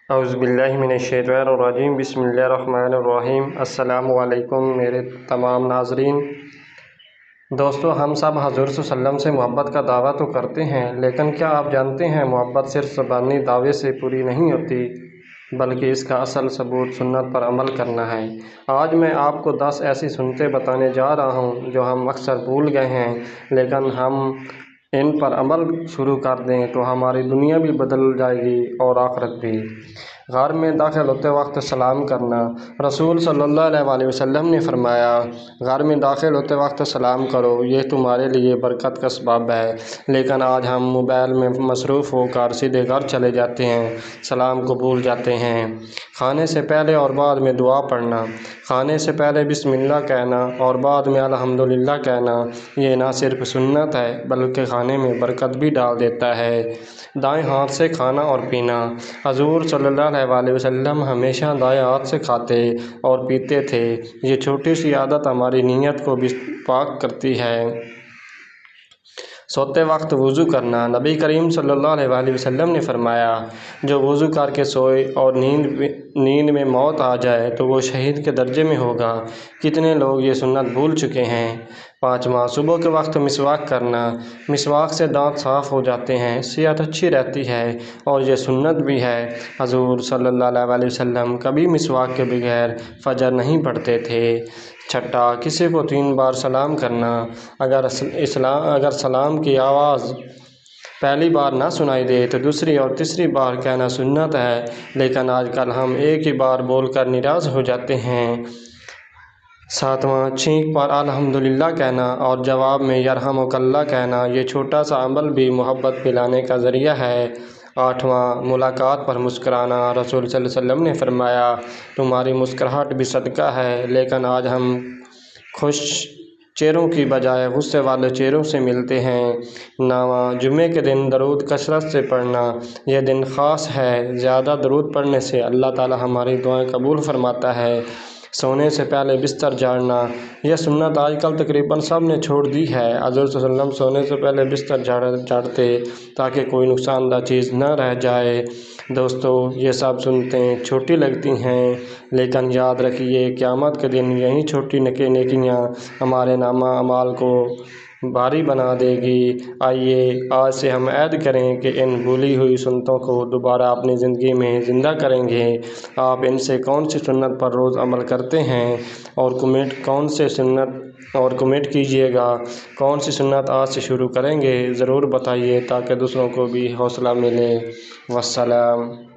اعوذ باللہ من الشیطان الرجیم، بسم اللہ الرحمن الرحیم۔ السلام علیکم میرے تمام ناظرین۔ دوستو، ہم سب حضور صلی اللہ علیہ وسلم سے محبت کا دعویٰ تو کرتے ہیں، لیکن کیا آپ جانتے ہیں محبت صرف زبانی دعوے سے پوری نہیں ہوتی، بلکہ اس کا اصل ثبوت سنت پر عمل کرنا ہے۔ آج میں آپ کو 10 ایسی سنتیں بتانے جا رہا ہوں جو ہم اکثر بھول گئے ہیں، لیکن ہم ان پر عمل شروع کر دیں تو ہماری دنیا بھی بدل جائے گی اور آخرت بھی۔ غار میں داخل ہوتے وقت سلام کرنا۔ رسول صلی اللہ علیہ وسلم نے فرمایا، غار میں داخل ہوتے وقت سلام کرو، یہ تمہارے لیے برکت کا سبب ہے۔ لیکن آج ہم موبائل میں مصروف ہو کر سیدھے گھر چلے جاتے ہیں، سلام کو بھول جاتے ہیں۔ کھانے سے پہلے اور بعد میں دعا پڑھنا۔ کھانے سے پہلے بسم اللہ کہنا اور بعد میں الحمدللہ کہنا، یہ نہ صرف سنت ہے بلکہ کھانے میں برکت بھی ڈال دیتا ہے۔ دائیں ہاتھ سے کھانا اور پینا۔ حضور صلی اللہ علیہ وسلم ہمیشہ دائیں ہاتھ سے کھاتے اور پیتے تھے۔ یہ چھوٹی سی عادت ہماری نیت کو بھی پاک کرتی ہے۔ سوتے وقت وضو کرنا۔ نبی کریم صلی اللہ علیہ وسلم نے فرمایا، جو وضو کر کے سوئے اور نیند میں موت آ جائے تو وہ شہید کے درجے میں ہوگا۔ کتنے لوگ یہ سنت بھول چکے ہیں۔ 5واں، صبح کے وقت مسواک کرنا۔ مسواک سے دانت صاف ہو جاتے ہیں، صحت اچھی رہتی ہے اور یہ سنت بھی ہے۔ حضور صلی اللہ علیہ وسلم کبھی مسواک کے بغیر فجر نہیں پڑھتے تھے۔ 6، کسی کو 3 بار سلام کرنا۔ اگر سلام کی آواز پہلی بار نہ سنائی دے تو دوسری اور تیسری بار کہنا سنت ہے، لیکن آج کل ہم ایک ہی بار بول کر ناراض ہو جاتے ہیں۔ 7واں، چھینک پر الحمدللہ کہنا اور جواب میں یرحمک اللہ کہنا، یہ چھوٹا سا عمل بھی محبت پلانے کا ذریعہ ہے۔ 8واں، ملاقات پر مسکرانا۔ رسول صلی اللہ علیہ وسلم نے فرمایا، تمہاری مسکراہٹ بھی صدقہ ہے، لیکن آج ہم خوش چہروں کی بجائے غصے والے چہروں سے ملتے ہیں۔ 9واں، جمعے کے دن درود کثرت سے پڑھنا۔ یہ دن خاص ہے، زیادہ درود پڑھنے سے اللہ تعالی ہماری دعائیں قبول فرماتا ہے۔ سونے سے پہلے بستر جھاڑنا۔ یہ سنت آج کل تقریباً سب نے چھوڑ دی ہے۔ حضور صلی اللہ علیہ وسلم سونے سے پہلے بستر جھاڑتے تاکہ کوئی نقصان دہ چیز نہ رہ جائے۔ دوستو، یہ سب سنتیں چھوٹی لگتی ہیں، لیکن یاد رکھیے قیامت کے دن یہی چھوٹی نیکیاں ہمارے نامہ اعمال کو بھاری بنا دے گی۔ آئیے آج سے ہم عہد کریں کہ ان بھولی ہوئی سنتوں کو دوبارہ اپنی زندگی میں زندہ کریں گے۔ آپ ان سے کون سی سنت پر روز عمل کرتے ہیں اور کمنٹ کیجیے گا کون سی سنت آج سے شروع کریں گے، ضرور بتائیے تاکہ دوسروں کو بھی حوصلہ ملے۔ والسلام۔